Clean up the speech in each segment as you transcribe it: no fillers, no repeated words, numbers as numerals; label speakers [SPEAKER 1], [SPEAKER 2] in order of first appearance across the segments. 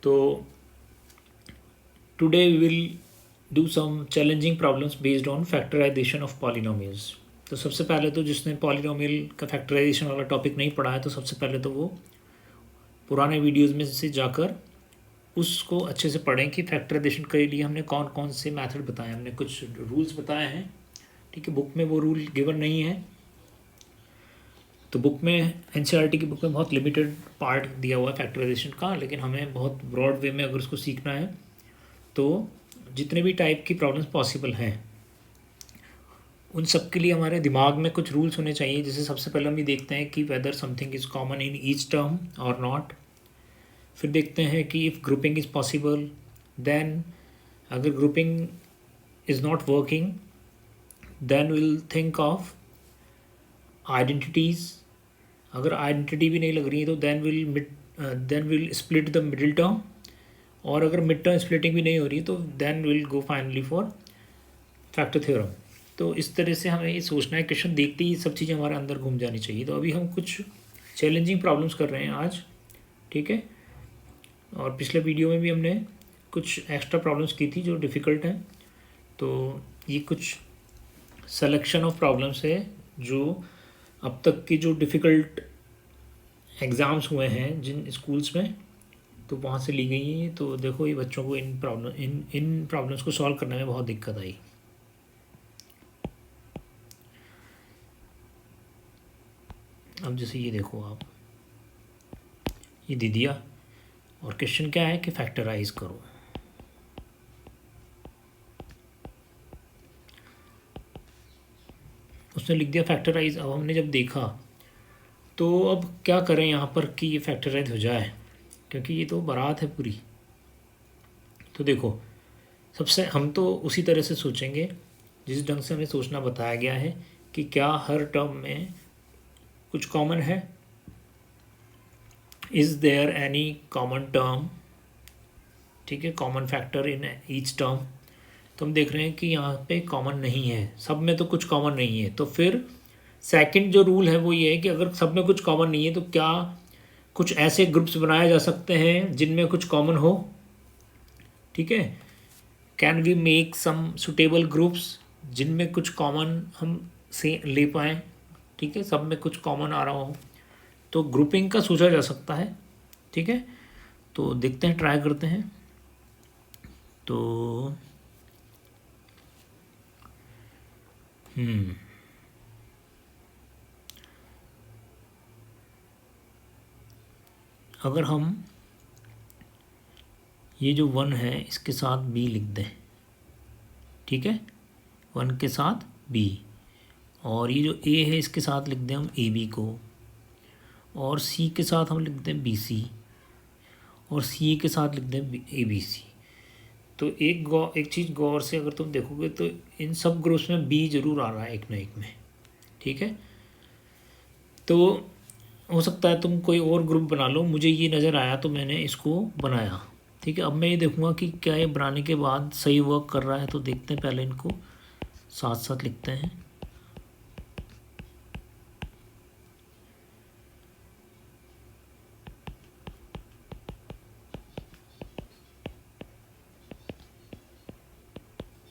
[SPEAKER 1] तो today we will do some challenging problems based on factorisation of polynomials. तो सबसे पहले तो जिसने पॉलिनोमियल का फैक्टराइजेशन वाला टॉपिक नहीं पढ़ा है तो सबसे पहले तो वो पुराने वीडियोज़ में से जाकर उसको अच्छे से पढ़ें कि फैक्टराइजेशन के लिए हमने कौन कौन से मेथड बताए हैं। हमने कुछ रूल्स बताए हैं, ठीक है। बुक में वो रूल गिवन नहीं है, तो बुक में एनसीईआरटी की बुक में बहुत लिमिटेड पार्ट दिया हुआ है फैक्टराइजेशन का, लेकिन हमें बहुत ब्रॉड वे में अगर उसको सीखना है तो जितने भी टाइप की प्रॉब्लम्स पॉसिबल हैं उन सब के लिए हमारे दिमाग में कुछ रूल्स होने चाहिए। जैसे सबसे पहले हम ये देखते हैं कि whether something is common in each term और नॉट। फिर देखते हैं कि if grouping is possible, then अगर grouping is not working then will think of identities. अगर आइडेंटिटी भी नहीं लग रही है तो then will split the middle term, और अगर मिड टर्म स्प्लिटिंग भी नहीं हो रही तो then will go finally for factor theorem. तो इस तरह से हमें ये सोचना है, क्वेश्चन देखते ही सब चीज़ें हमारे अंदर घूम जानी चाहिए। तो अभी हम कुछ चैलेंजिंग प्रॉब्लम्स कर रहे हैं आज, ठीक है। और पिछले वीडियो में भी हमने कुछ एक्स्ट्रा प्रॉब्लम्स की थी जो डिफ़िकल्ट हैं। तो ये कुछ सिलेक्शन ऑफ प्रॉब्लम्स है जो अब तक की जो डिफ़िकल्ट एग्ज़ाम्स हुए हैं जिन स्कूल्स में, तो वहाँ से ली गई हैं। तो देखो ये बच्चों को इन प्रॉब्लम्स को सॉल्व करने में बहुत दिक्कत आई। अब जैसे ये देखो आप, ये दे दिया और क्वेश्चन क्या है कि फैक्टराइज करो। उसने लिख दिया फैक्टराइज। अब हमने जब देखा तो अब क्या करें यहाँ पर कि ये फैक्टराइज हो जाए, क्योंकि ये तो बारात है पूरी। तो देखो सबसे हम तो उसी तरह से सोचेंगे जिस ढंग से हमें सोचना बताया गया है कि क्या हर टर्म में कुछ कॉमन है, is there any common term, ठीक है, common factor in each term. तो हम देख रहे हैं कि यहाँ पे कॉमन नहीं है, सब में तो कुछ कॉमन नहीं है। तो फिर सेकंड जो रूल है वो ये है कि अगर सब में कुछ कॉमन नहीं है तो क्या कुछ ऐसे ग्रुप्स बनाए जा सकते हैं जिनमें कुछ कॉमन हो, ठीक है। Can we make some suitable groups जिनमें कुछ कॉमन हम से ले पाएँ, ठीक है, सब में कुछ कॉमन आ रहा हो। तो ग्रुपिंग का सोचा जा सकता है, ठीक है। तो देखते हैं, ट्राई करते हैं। तो अगर हम ये जो 1 है इसके साथ बी लिख दें, ठीक है, 1 के साथ बी, और ये जो ए है इसके साथ लिख दें हम ए बी को, और सी के साथ हम लिख दें बी सी, और सी के साथ लिख दें ए बी सी। तो एक चीज़ गौर से अगर तुम देखोगे तो इन सब ग्रुप्स में बी जरूर आ रहा है एक ना एक में, ठीक है। तो हो सकता है तुम कोई और ग्रुप बना लो, मुझे ये नज़र आया तो मैंने इसको बनाया, ठीक है। अब मैं ये देखूँगा कि क्या ये बनाने के बाद सही वर्क कर रहा है। तो देखते हैं, पहले इनको साथ साथ लिखते हैं।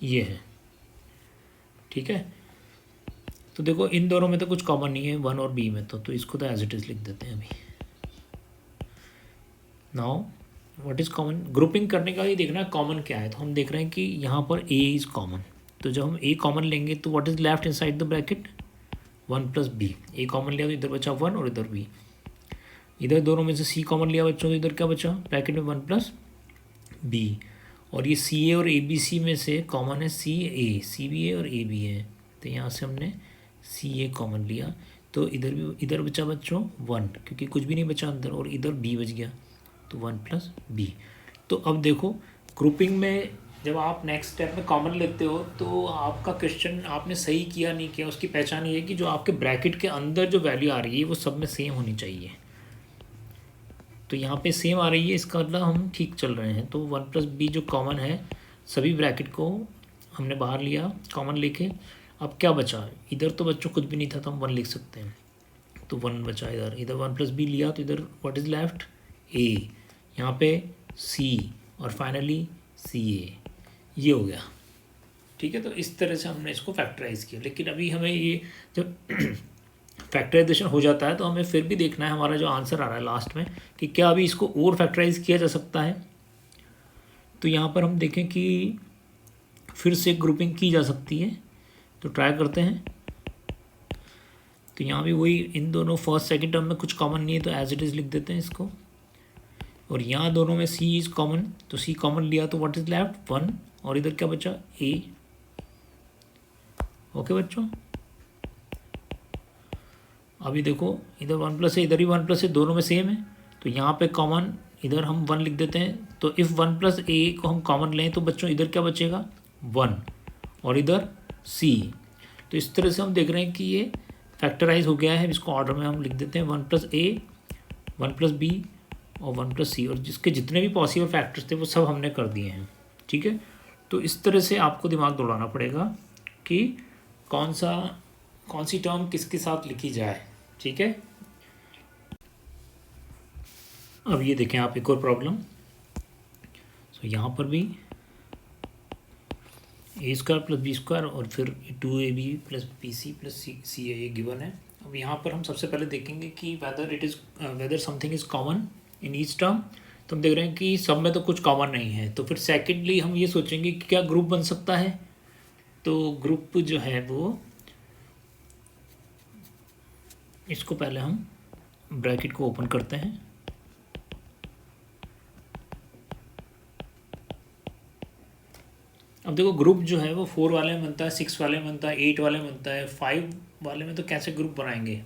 [SPEAKER 1] ये है, ठीक है। तो देखो इन दोनों में तो कुछ कॉमन नहीं है, 1 और बी में तो इसको तो एज इट इज़ लिख देते हैं अभी। Now what is common, grouping करने का ही देखना है कॉमन क्या है। तो हम देख रहे हैं कि यहाँ पर ए इज़ कॉमन, तो जब हम ए कॉमन लेंगे तो what is left inside the bracket, 1 plus b. A common लिया तो इधर बचा 1 और इधर बी। इधर दोनों में से सी कॉमन लिया बच्चों तो इधर क्या बचा ब्रैकेट में 1 प्लस बी। और ये सी ए और ए बी सी में से कॉमन है सी बी ए और ए बी है, तो यहाँ से हमने सी ए कॉमन लिया। तो इधर बचा बच्चों 1, क्योंकि कुछ भी नहीं बचा अंदर, और इधर बी बच गया तो 1 प्लस बी। तो अब देखो ग्रुपिंग में जब आप नेक्स्ट स्टेप में कॉमन लेते हो तो आपका क्वेश्चन आपने सही किया नहीं किया उसकी पहचान ये है कि जो आपके ब्रैकेट के अंदर जो वैल्यू आ रही है वो सब में सेम होनी चाहिए। तो यहाँ पे सेम आ रही है, इसका मतलब हम ठीक चल रहे हैं। तो 1 प्लस बी जो कॉमन है, सभी ब्रैकेट को हमने बाहर लिया कॉमन लेके। अब क्या बचा, इधर तो बच्चों कुछ भी नहीं था तो हम 1 लिख सकते हैं, तो 1 बचा। इधर 1 प्लस बी लिया तो इधर व्हाट इज़ लेफ्ट ए। यहाँ पे सी और फाइनली सी ए, ये हो गया। ठीक है, तो इस तरह से हमने इसको फैक्टराइज किया। लेकिन अभी हमें ये जब फैक्टराइजेशन हो जाता है तो हमें फिर भी देखना है हमारा जो आंसर आ रहा है लास्ट में कि क्या अभी इसको और फैक्टराइज किया जा सकता है। तो यहाँ पर हम देखें कि फिर से ग्रुपिंग की जा सकती है, तो ट्राई करते हैं। तो यहाँ भी वही, इन दोनों फर्स्ट सेकंड टर्म में कुछ कॉमन नहीं है तो एज इट इज़ लिख देते हैं इसको। और यहाँ दोनों में सी इज़ कॉमन, तो सी कॉमन लिया तो व्हाट इज़ लेफ्ट 1, और इधर क्या बचा ए। ओके बच्चों, अभी देखो इधर 1 प्लस है, इधर भी 1 प्लस है, दोनों में सेम है, तो यहाँ पे कॉमन इधर हम 1 लिख देते हैं। तो इफ़ 1 प्लस ए को हम कॉमन लें तो बच्चों इधर क्या बचेगा 1, और इधर सी। तो इस तरह से हम देख रहे हैं कि ये फैक्टराइज हो गया है। इसको ऑर्डर में हम लिख देते हैं 1 प्लस ए, 1 प्लस बी और 1 प्लस सी, और जिसके जितने भी पॉसिबल फैक्टर्स थे वो सब हमने कर दिए हैं। ठीक है, तो इस तरह से आपको दिमाग दौड़ाना पड़ेगा कि कौन सी टर्म किसके साथ लिखी जाए। ठीक है, अब ये देखें आप एक और प्रॉब्लम। सो यहाँ पर भी A square plus B square और फिर 2ab plus B C plus C A given है। अब यहाँ पर हम सबसे पहले देखेंगे कि whether something is common in each term. तो हम देख रहे हैं कि सब में तो कुछ कॉमन नहीं है, तो फिर सेकेंडली हम ये सोचेंगे कि क्या ग्रुप बन सकता है। तो ग्रुप जो है वो, इसको पहले हम ब्रैकेट को ओपन करते हैं। अब देखो ग्रुप जो है वो 4 वाले में बनता है, 6 वाले में बनता है, 8 वाले में बनता है, 5 वाले में तो कैसे ग्रुप बनाएंगे।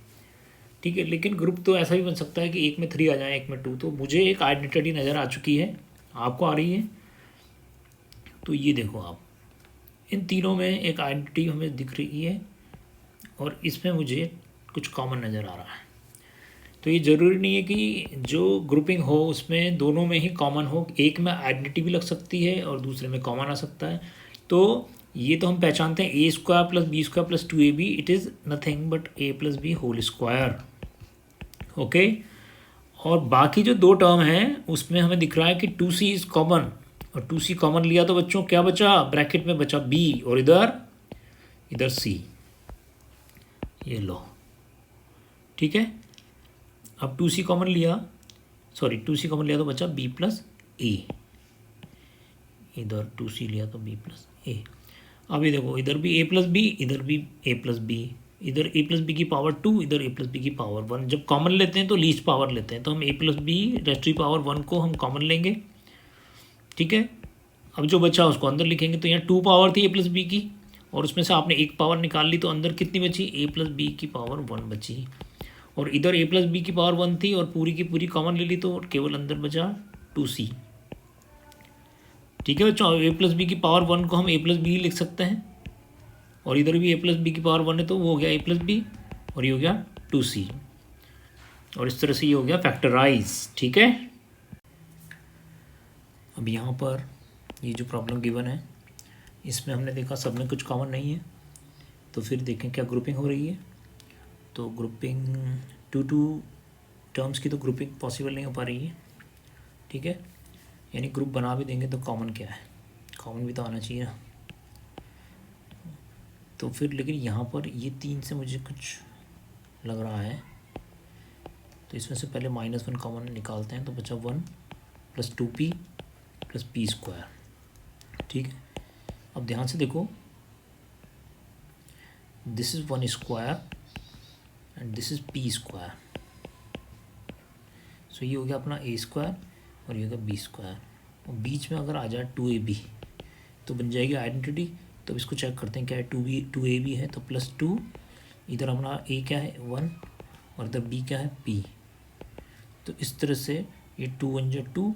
[SPEAKER 1] ठीक है, लेकिन ग्रुप तो ऐसा भी बन सकता है कि एक में 3 आ जाए, एक में 2। तो मुझे एक आइडेंटिटी नज़र आ चुकी है, आपको आ रही है। तो ये देखो आप, इन तीनों में एक आइडेंटिटी हमें दिख रही है और इसमें मुझे कुछ कॉमन नज़र आ रहा है। तो ये ज़रूरी नहीं है कि जो ग्रुपिंग हो उसमें दोनों में ही कॉमन हो, एक में आइडेंटिटी भी लग सकती है और दूसरे में कॉमन आ सकता है। तो ये तो हम पहचानते हैं, A square plus B square plus 2ab, it is nothing but A plus B whole square. Okay, और बाकी जो 2 टर्म हैं उसमें हमें दिख रहा है कि 2c इज़ कॉमन, और 2c कॉमन लिया तो बच्चों क्या बचा, ब्रैकेट में बचा b, और इधर c, ये लो। ठीक है, अब 2c कॉमन लिया, 2c कॉमन लिया तो बचा b प्लस ए, इधर 2c लिया तो b प्लस ए। अब ये देखो इधर भी a प्लस बी, इधर भी a प्लस बी, इधर a प्लस बी की पावर 2, इधर a प्लस बी की पावर 1। जब कॉमन लेते हैं तो लीस्ट पावर लेते हैं, तो हम a प्लस बी रेस्ट्री पावर 1 को हम कॉमन लेंगे। ठीक है, अब जो बचा उसको अंदर लिखेंगे। तो यहाँ 2 पावर थी a प्लस बी की, और उसमें से आपने एक पावर निकाल ली, तो अंदर कितनी बची, a प्लस बी की पावर 1 बची, और इधर a प्लस बी की पावर 1 थी और पूरी की पूरी कॉमन ले ली, तो केवल अंदर बचा 2c। ठीक है बच्चों, a प्लस बी की पावर 1 को हम a प्लस बी लिख सकते हैं, और इधर भी a प्लस बी की पावर 1 है तो वो हो गया a प्लस बी, और ये हो गया 2c, और इस तरह से ये हो गया फैक्टराइज। ठीक है, अब यहाँ पर ये जो प्रॉब्लम गिवन है इसमें हमने देखा सब में कुछ कॉमन नहीं है, तो फिर देखें क्या ग्रुपिंग हो रही है। तो ग्रुपिंग 2 टर्म्स की तो ग्रुपिंग पॉसिबल नहीं हो पा रही है। ठीक है, यानी ग्रुप बना भी देंगे तो कॉमन क्या है, कॉमन भी तो आना चाहिए ना। तो फिर लेकिन यहाँ पर ये 3 से मुझे कुछ लग रहा है, तो इसमें से पहले -1 कॉमन निकालते हैं, तो बचा 1 plus 2p plus P square. ठीक है, अब ध्यान से देखो, this is 1 square and this is P square. So ये हो गया अपना a स्क्वायर और ये हो गया b स्क्वायर, और बीच में अगर आ जाए 2ab तो बन जाएगी आइडेंटिटी। तो इसको चेक करते हैं क्या है, 2ab है तो +2, इधर अपना a क्या है 1, और इधर b क्या है p। तो इस तरह से ये 2 1 जा 2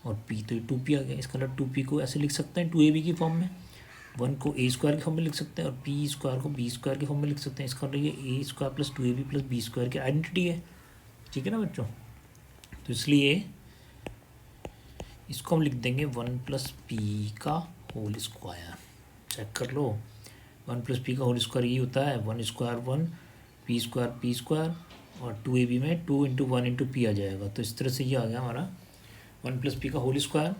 [SPEAKER 1] और p, तो ये 2p आ गया। इसका मतलब 2p को ऐसे लिख सकते हैं 2ab की फॉर्म में, 1 को a स्क्वायर की फॉर्म में लिख सकते हैं और p स्क्वायर को b स्क्वायर की फॉर्म में लिख सकते हैं। इसका मतलब ये a square plus 2ab plus b square की आइडेंटिटी है। ठीक है ना बच्चों, तो इसलिए इसको हम लिख देंगे 1 प्लस p का होल स्क्वायर। चेक कर लो, 1 प्लस p का होल स्क्वायर ये होता है 1 स्क्वायर 1, p स्क्वायर और 2ab में 2 × 1 × p आ जाएगा। तो इस तरह से ये आ गया हमारा 1 प्लस पी का होल स्क्वायर।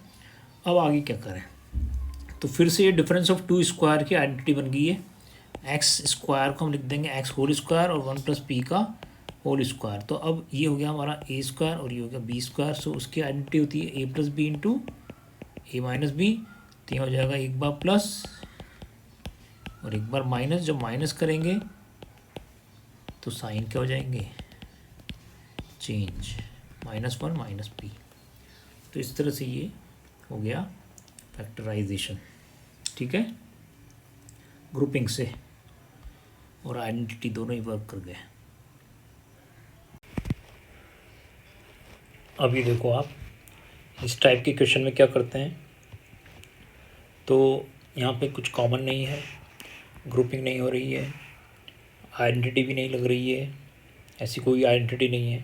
[SPEAKER 1] अब आगे क्या करें, तो फिर से ये डिफरेंस ऑफ टू स्क्वायर की आइडेंटिटी बन गई है। एक्स स्क्वायर को हम लिख देंगे एक्स होल स्क्वायर और 1 प्लस पी का होल स्क्वायर। तो अब ये हो गया हमारा ए स्क्वायर और ये हो गया बी स्क्वायर। सो उसकी आइडेंटिटी होती है ए प्लस बी इंटू ए माइनस बी। तो ये हो जाएगा एक बार प्लस और एक बार माइनस। जब माइनस करेंगे तो साइन क्या हो जाएंगे, चेंज, -1 माइनस पी। तो इस तरह से ये हो गया फैक्टराइजेशन, ठीक है, ग्रुपिंग से, और आइडेंटिटी दोनों ही वर्क कर गए। अभी देखो आप इस टाइप के क्वेश्चन में क्या करते हैं, तो यहाँ पे कुछ कॉमन नहीं है, ग्रुपिंग नहीं हो रही है, आइडेंटिटी भी नहीं लग रही है, ऐसी कोई आइडेंटिटी नहीं है,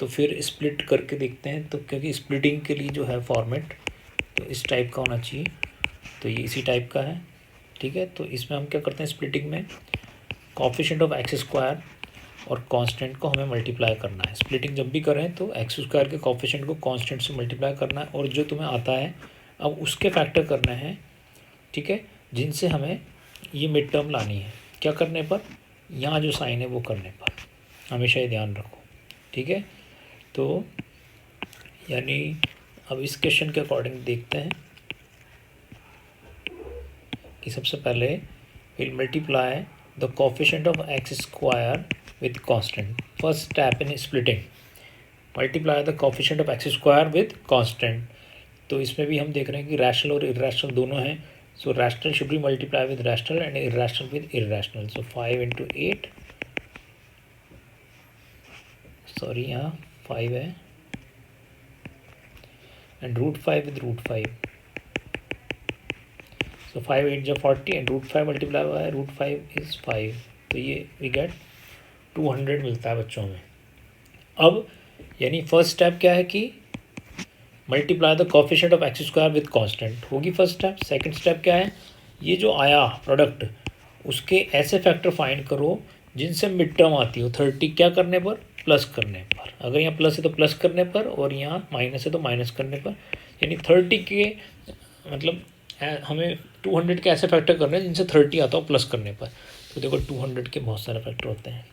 [SPEAKER 1] तो फिर स्प्लिट करके देखते हैं। तो क्योंकि स्प्लिटिंग के लिए जो है फॉर्मेट तो इस टाइप का होना चाहिए, तो ये इसी टाइप का है, ठीक है। तो इसमें हम क्या करते हैं, स्प्लिटिंग में कोएफिशिएंट ऑफ एक्स स्क्वायर और कांस्टेंट को हमें मल्टीप्लाई करना है। स्प्लिटिंग जब भी करें तो एक्स स्क्वायर के कोएफिशिएंट को कांस्टेंट से मल्टीप्लाई करना है, और जो तुम्हें आता है अब उसके फैक्टर करने हैं, ठीक है, जिनसे हमें ये मिड टर्म लानी है। क्या करने पर, यहाँ जो साइन है वो करने पर, हमेशा ये ध्यान रखो, ठीक है। तो यानी अब इस क्वेश्चन के अकॉर्डिंग देखते हैं कि सबसे पहले will multiply the coefficient of x square with constant. First step in splitting, multiply the coefficient of x square with constant. तो इसमें भी हम देख रहे हैं कि रैशनल और इरेशनल दोनों हैं। सो rational should be multiply with rational and irrational with irrational. So 5 × 8, sorry यहाँ 5 है, and √5 with √5। So 5 8 × 40 and √5 multiply हुआ है, √5 इज़ 5। तो ये वी गेट 200 मिलता है बच्चों में। अब यानी फर्स्ट स्टेप क्या है कि multiply the coefficient of x square with constant होगी फर्स्ट स्टेप। सेकंड स्टेप क्या है, ये जो आया प्रोडक्ट उसके ऐसे फैक्टर फाइंड करो जिनसे मिड टर्म आती हो 30, क्या करने पर, प्लस करने पर। अगर यहाँ प्लस है तो प्लस करने पर, और यहाँ माइनस है तो माइनस करने पर। यानी 30 के मतलब हमें 200 के ऐसे फैक्टर करने हैं जिनसे 30 आता हो प्लस करने पर। तो देखो 200 के बहुत सारे फैक्टर होते हैं,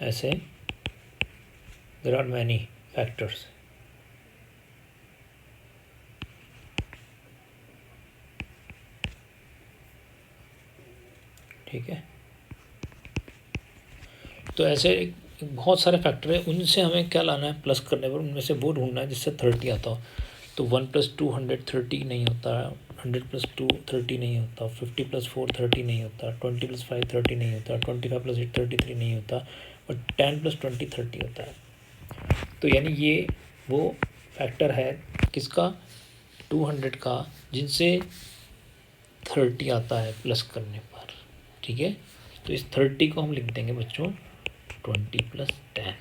[SPEAKER 1] ऐसे देयर आर मैनी फैक्टर्स, ठीक है। तो ऐसे बहुत सारे फैक्टर है, उनसे हमें क्या लाना है, प्लस करने पर उनमें से वो ढूंढना है जिससे 30 आता हो। तो 1 + 2 130 नहीं होता, 100 + 2 30 नहीं होता, 50 + 4 30 नहीं होता, 20 + 5 30 नहीं होता, 25 + 8 33 नहीं होता, और 10 + 20 30 होता है। तो यानी ये वो फैक्टर है किसका, 200 का, जिनसे 30 आता है प्लस करने पर, ठीक है। तो इस 30 को हम लिख देंगे बच्चों 20 + 10।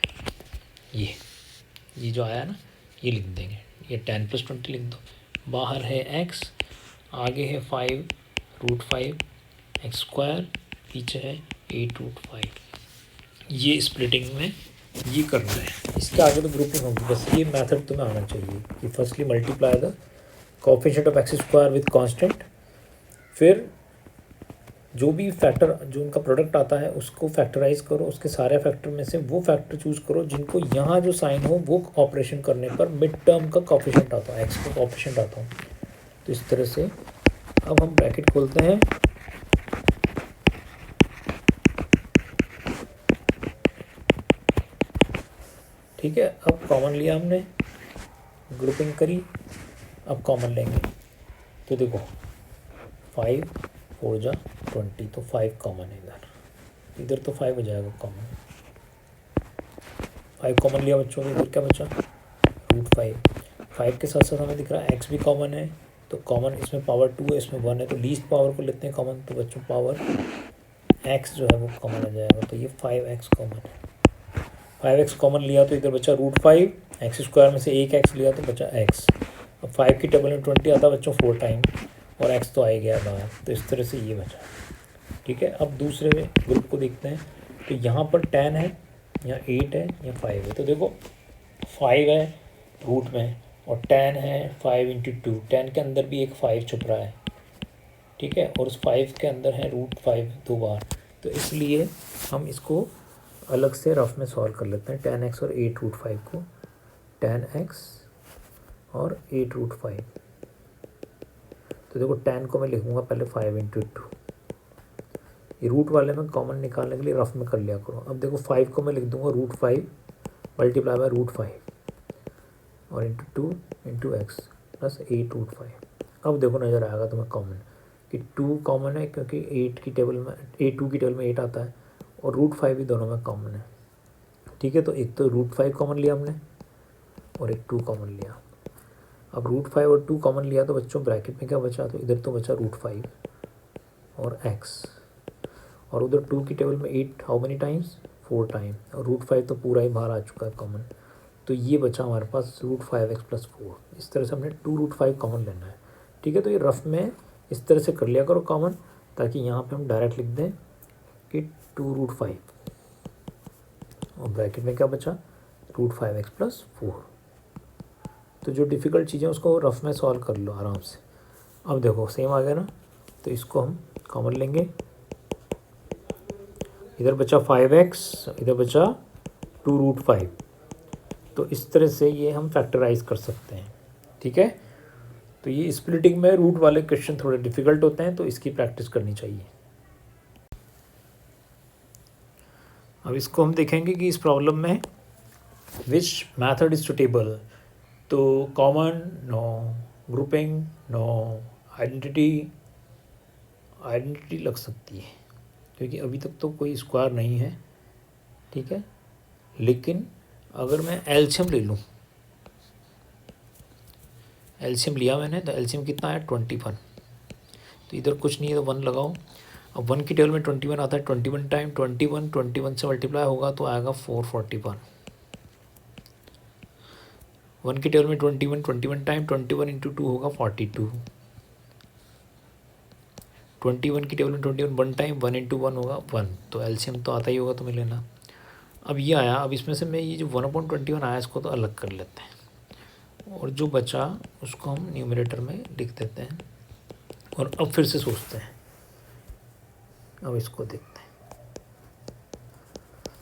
[SPEAKER 1] ये जो आया ना ये लिख देंगे, ये 10 + 20 लिख दो। बाहर है x, आगे है 5 √5 एक्स स्क्वायर, पीछे है 8 √5। ये स्प्लिटिंग में ये करना है, इसके आगे तो ग्रुपिंग होगी। बस ये मेथड तुम्हें आना चाहिए कि firstly multiply the coefficient of x square with constant, फिर जो भी फैक्टर जो उनका प्रोडक्ट आता है उसको फैक्टराइज करो, उसके सारे फैक्टर में से वो फैक्टर चूज़ करो जिनको यहाँ जो साइन हो वो ऑपरेशन करने पर मिड टर्म का कोएफिशिएंट आता हो, एक्स का कोएफिशिएंट आता हो। तो इस तरह से अब हम ब्रैकेट खोलते हैं, ठीक है। अब कॉमन लिया हमने, ग्रुपिंग करी, अब कॉमन लेंगे। तो देखो 5 4 × 20, तो 5 कॉमन है इधर तो 5 हो जाएगा कॉमन। 5 कॉमन लिया बच्चों, इधर क्या बचा, √5। 5 के साथ साथ हमें दिख रहा है x भी कॉमन है, तो कॉमन इसमें पावर 2 है, इसमें 1 है, तो लीस्ट पावर को लेते हैं कॉमन। तो बच्चों पावर x जो है वो कॉमन आ जाएगा, तो ये 5x कॉमन है। 5x कॉमन लिया तो इधर बचा √5, एक्स स्क्वायर में से एक x लिया तो बचा x। अब 5 की टेबल में 20 आता है बच्चों 4 टाइम, और x तो आ ही गया बाहर। तो इस तरह से ये बचा, ठीक है। अब दूसरे ग्रुप को देखते हैं, तो यहाँ पर 10 है या 8 है या 5 है। तो देखो 5 है रूट में और 10 है 5 इंटू 2, 10 के अंदर भी एक 5 छुप रहा है, ठीक है, और उस 5 के अंदर है √5 दो बार। तो इसलिए हम इसको अलग से रफ में सॉल्व कर लेते हैं, 10x और 8√5 को, 10x और 8√5। तो देखो 10 को मैं लिखूँगा पहले 5 इंटू 2, ये रूट वाले में कॉमन निकालने के लिए रफ में कर लिया करो। अब देखो 5 को मैं लिख दूँगा √5 मल्टीप्लाई बाय √5 और इंटू 2 इंटू एक्स प्लस 8√5। अब देखो नज़र आएगा तुम्हें कॉमन कि 2 कॉमन है, क्योंकि 8 की टेबल में 2 की टेबल में 8 आता है और √5 भी दोनों में कॉमन है, ठीक है। तो एक तो √5 कॉमन लिया हमने और एक 2 कॉमन लिया। अब √5 और 2 कॉमन लिया तो बच्चों ब्रैकेट में क्या बचा, तो इधर तो बचा √5 और x, और उधर 2 की टेबल में 8 हाउ मेनी टाइम्स, 4 टाइम, और √5 तो पूरा ही बाहर आ चुका है कॉमन। तो ये बचा हमारे पास √5x + 4। इस तरह से हमने 2√5 कॉमन लेना है, ठीक है। तो ये रफ में इस तरह से कर लिया करो कॉमन, ताकि यहाँ पे हम डायरेक्ट लिख दें कि 2√5 और ब्रैकेट में क्या बचा √5x + 4। तो जो डिफ़िकल्ट चीज़ें उसको रफ में सॉल्व कर लो आराम से। अब देखो सेम आ गया ना, तो इसको हम कॉमन लेंगे, इधर बचा 5x, इधर बचा 2√5। तो इस तरह से ये हम फैक्टराइज कर सकते हैं, ठीक है। तो ये स्प्लिटिंग में रूट वाले क्वेश्चन थोड़े डिफ़िकल्ट होते हैं, तो इसकी प्रैक्टिस करनी चाहिए। अब इसको हम देखेंगे कि इस प्रॉब्लम में विच मैथड इज़ सुटेबल। तो common no, grouping no, identity लग सकती है, क्योंकि अभी तक तो कोई स्क्वायर नहीं है, ठीक है। लेकिन अगर मैं एलसीएम ले लूँ, एलसीएम लिया मैंने, तो एलसीएम कितना है 21। तो इधर कुछ नहीं है तो 1 लगाओ। अब 1 की टेबल में 21 आता है, 21 टाइम 21 से मल्टीप्लाई होगा तो आएगा 441। 1 की टेबल में 21 टाइम 21 इंटू 2 होगा 42। 21 की टेबल में 21 1 टाइम 1 इंटू 1 होगा 1। तो एलसीएम तो आता ही होगा तुम्हें लेना। अब ये आया, अब इसमें से मैं ये जो 1/21 आया इसको तो अलग कर लेते हैं, और जो बचा उसको हम न्यूमरेटर में लिख देते हैं, और अब फिर से सोचते हैं। अब इसको देखते हैं।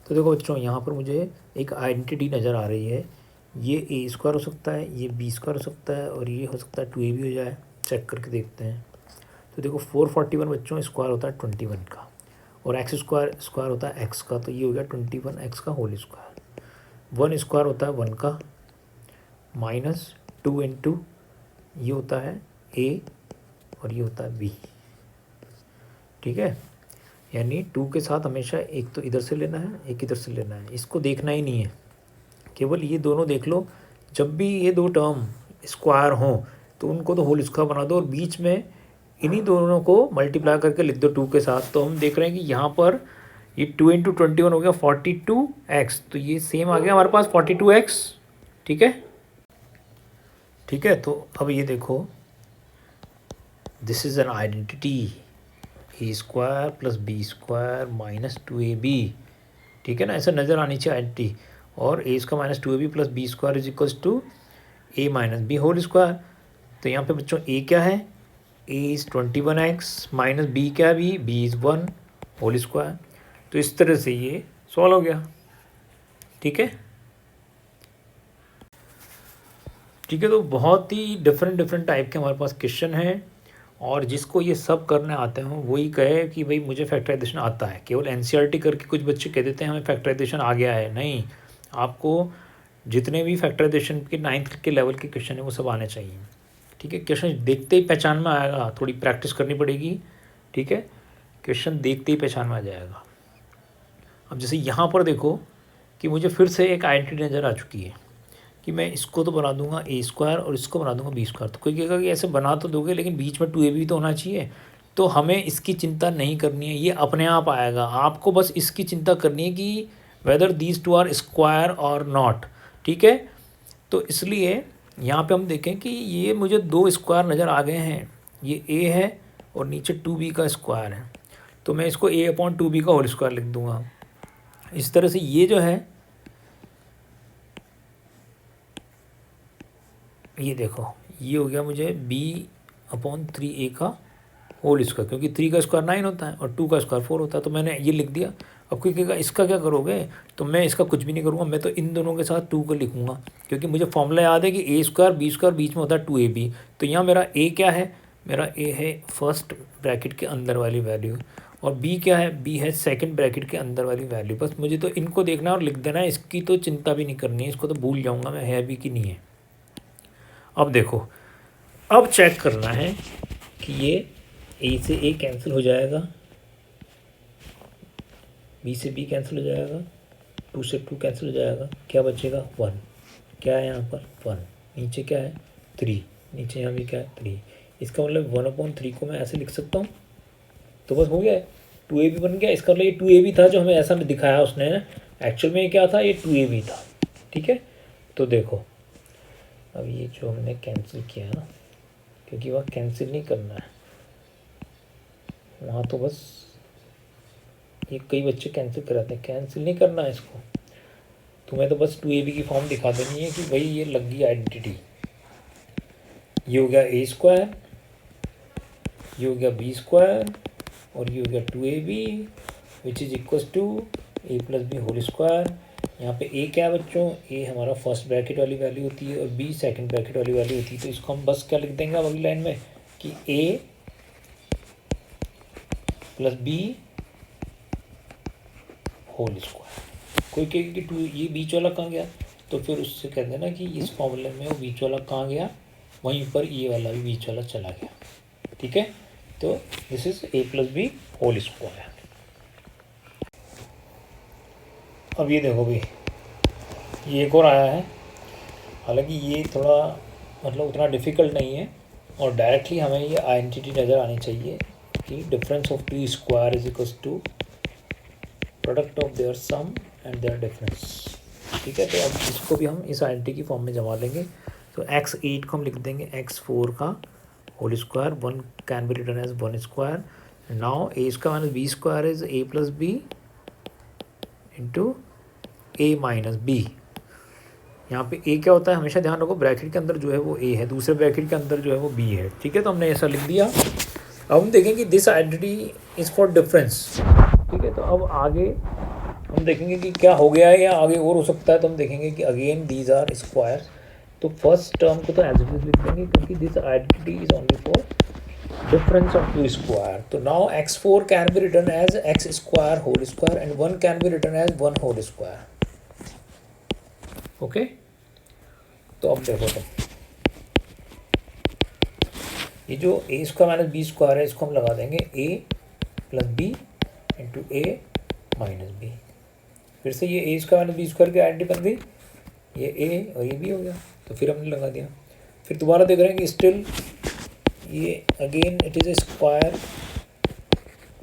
[SPEAKER 1] तो देखो बच्चों, यहाँ पर मुझे एक आइडेंटिटी नज़र आ रही है, ये a² हो सकता है, ये b² हो सकता है, और ये हो सकता है 2ab हो जाए। चेक करके देखते हैं। तो देखो 441 बच्चों स्क्वायर होता है 21 का, और x स्क्वायर होता है x का, तो ये हो गया 21x का होल स्क्वायर। 1 स्क्वायर होता है 1 का, माइनस 2 इंटू ये होता है a और ये होता है b, ठीक है। यानी 2 के साथ हमेशा एक तो इधर से लेना है, एक इधर से लेना है, इसको देखना ही नहीं है, केवल ये दोनों देख लो। जब भी ये दो टर्म स्क्वायर हों तो उनको तो होल स्क्वायर बना दो, और बीच में इन्हीं दोनों को मल्टीप्लाई करके लिख दो 2 के साथ। तो हम देख रहे हैं कि यहाँ पर ये 2 इंटू 21 हो गया 42x, तो ये सेम आ गया हमारे पास 42x, ठीक है, ठीक है। तो अब ये देखो, this is an identity, a² + b² minus 2ab, ठीक है ना, ऐसा नज़र आनी चाहिए आइडेंटिटी। और a² - 2ab + b² is equals to a - b whole square. तो यहाँ पे बच्चों a क्या है, a is 21x minus b क्या है, b इज़ 1 होल स्क्वायर। तो इस तरह से ये सॉल्व हो गया, ठीक है, ठीक है। तो बहुत ही डिफरेंट टाइप के हमारे पास क्वेश्चन हैं, और जिसको ये सब करने आते हैं वही कहे कि भाई मुझे फैक्टराइजेशन आता है। केवल एनसीईआरटी करके कुछ बच्चे कह देते हैं हमें फैक्टराइजेशन आ गया है, नहीं, आपको जितने भी फैक्टराइजेशन के 9th के लेवल के क्वेश्चन है वो सब आने चाहिए, ठीक है। क्वेश्चन देखते ही पहचान में आएगा, थोड़ी प्रैक्टिस करनी पड़ेगी, ठीक है, क्वेश्चन देखते ही पहचान में आ जाएगा। अब जैसे यहाँ पर देखो कि मुझे फिर से एक आइडेंटिटी नज़र आ चुकी है कि मैं इसको तो बना दूंगा a² और इसको बना दूंगा b²। तो कोई कहेगा कि ऐसे बना तो दोगे लेकिन बीच में 2ab भी तो होना चाहिए। तो हमें इसकी चिंता नहीं करनी है, ये अपने आप आएगा। आपको बस इसकी चिंता करनी है कि whether these two are square और नॉट, ठीक है। तो इसलिए यहाँ पे हम देखें कि ये मुझे 2 स्क्वायर नज़र आ गए हैं, ये a है और नीचे 2b का स्क्वायर है। तो मैं इसको a/2b का होल स्क्वायर लिख दूंगा, इस तरह से ये जो है, ये देखो ये हो गया मुझे b/3a का होल स्क्वायर, क्योंकि 3 का स्क्वायर 9 होता है और 2 का स्क्वायर 4 होता है, तो मैंने ये लिख दिया। अब कोई कहेगा इसका क्या करोगे, तो मैं इसका कुछ भी नहीं करूँगा, मैं तो इन दोनों के साथ 2 को लिखूँगा, क्योंकि मुझे फॉर्मूला याद है कि a² b² बीच में होता है 2ab। तो यहाँ मेरा a क्या है, मेरा a है फर्स्ट ब्रैकेट के अंदर वाली वैल्यू, और b क्या है, b है सेकंड ब्रैकेट के अंदर वाली वैल्यू। बस मुझे तो इनको देखना है और लिख देना है, इसकी तो चिंता भी नहीं करनी है, इसको तो भूल जाऊँगा मैं है भी कि नहीं है। अब देखो, अब चेक करना है कि ये a से a कैंसिल हो जाएगा, b से b कैंसिल हो जाएगा, 2 से 2 कैंसिल हो जाएगा, क्या बचेगा 1। क्या है यहाँ पर 1, नीचे क्या है 3, नीचे यहाँ भी क्या है 3। इसका मतलब 1/3 को मैं ऐसे लिख सकता हूँ, तो बस हो गया है, 2ab बन गया। इसका मतलब ये 2ab था जो हमें ऐसा दिखाया उसने, एक्चुअल में क्या था, ये 2ab था। ठीक है, तो देखो अब ये जो हमने कैंसिल किया ना, क्योंकि वह कैंसिल नहीं करना है वहाँ, तो बस ये कई बच्चे कैंसिल कराते हैं, कैंसिल नहीं करना है इसको, तुम्हें तो बस 2ab की फॉर्म दिखा देनी है कि भाई ये लग गई आइडेंटिटी। ये हो गया a², ये हो गया b² और ये हो गया 2ab which is equal to a+b²। यहाँ पे a क्या है बच्चों, a हमारा फर्स्ट ब्रैकेट वाली वैल्यू होती है और b सेकंड ब्रैकेट वाली वैल्यू होती है। तो इसको हम बस क्या लिख देंगे अब अगली लाइन में कि a + b² कोई कहेगा कि 2 ये बीच वाला कहाँ गया, तो फिर उससे कह देना कि इस फॉर्मूले में वो बीच वाला कहाँ गया, वहीं पर ये वाला भी बीच वाला चला गया। ठीक है, तो दिस इज a+b²। अब ये देखो भाई, ये एक और आया है, हालांकि ये थोड़ा मतलब उतना डिफ़िकल्ट नहीं है, और डायरेक्टली हमें ये आइडेंटिटी नज़र आनी चाहिए कि difference of 2 square is equal to product of their sum and their difference. ठीक है, तो अब इसको भी हम इस आइडेंटिटी की फॉर्म में जमा लेंगे। तो x8 को हम लिख देंगे x4 का whole square, 1 can be written as 1 square. Now a² - b² is a+b into a-b। यहाँ पे a क्या होता है, हमेशा ध्यान रखो ब्रैकेट के अंदर जो है वो a है, दूसरे ब्रैकेट के अंदर जो है वो b है। ठीक है, तो हमने ऐसा लिख दिया। अब हम देखेंगे this identity is for difference. ठीक है, तो अब आगे हम देखेंगे कि क्या हो गया है या आगे और हो सकता है, तो हम देखेंगे कि अगेन दीज आर स्क्वायर। तो फर्स्ट टर्म को तो एज इट इज लिख देंगे, क्योंकि this identity is only for difference of 2 square. तो now x4 can be written as x² whole square and 1 can be written as 1 whole square. Okay, तो अब देखो, तो ये जो a² - b² है इसको हम लगा देंगे a + b into a - b। फिर से ये a² - b² की आइडेंटिटी बन गई, ये a और ये b हो गया, तो फिर हमने लगा दिया। फिर दोबारा देख रहे हैं कि स्टिल ये again it is a square,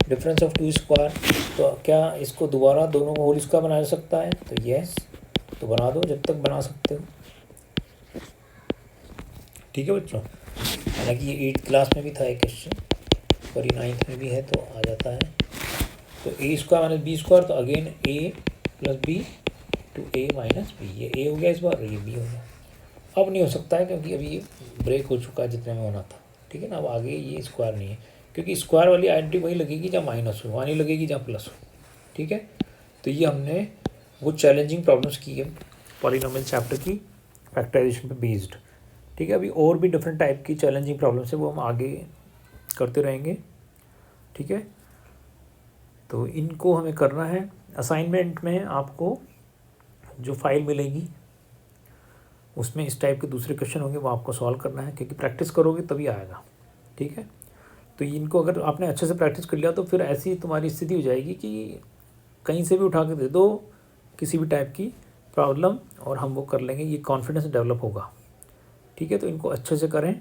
[SPEAKER 1] difference of 2 square. तो क्या इसको दोबारा दोनों को होल स्क्वायर बनाया जा सकता है, तो यस, तो बना दो जब तक बना सकते हो। ठीक है बच्चों, हालांकि ये 8th क्लास में भी था एक क्वेश्चन, और ये 9th में भी है, तो आ जाता है। तो a² - b², तो again a + b to a - b। ये a हो गया इस बार, ये b हो गया। अब नहीं हो सकता है क्योंकि अभी ये ब्रेक हो चुका है जितने में होना था। ठीक है ना, अब आगे ये स्क्वायर नहीं है, क्योंकि स्क्वायर वाली आइडेंटिटी वही लगेगी जहाँ माइनस हो, वहाँ नहीं लगेगी जहाँ प्लस हो। ठीक है, तो ये हमने वो चैलेंजिंग प्रॉब्लम्स की है पॉलिनोमियल चैप्टर की फैक्टराइजेशन पे बेस्ड। ठीक है, अभी और भी डिफरेंट टाइप की चैलेंजिंग प्रॉब्लम्स है, वो हम आगे करते रहेंगे। ठीक है, तो इनको हमें करना है। असाइनमेंट में आपको जो फाइल मिलेगी उसमें इस टाइप के दूसरे क्वेश्चन होंगे, वो आपको सॉल्व करना है, क्योंकि प्रैक्टिस करोगे तभी आएगा। ठीक है, तो इनको अगर आपने अच्छे से प्रैक्टिस कर लिया तो फिर ऐसी तुम्हारी स्थिति हो जाएगी कि कहीं से भी उठा के दे दो किसी भी टाइप की प्रॉब्लम और हम वो कर लेंगे, ये कॉन्फिडेंस डेवलप होगा। ठीक है, तो इनको अच्छे से करें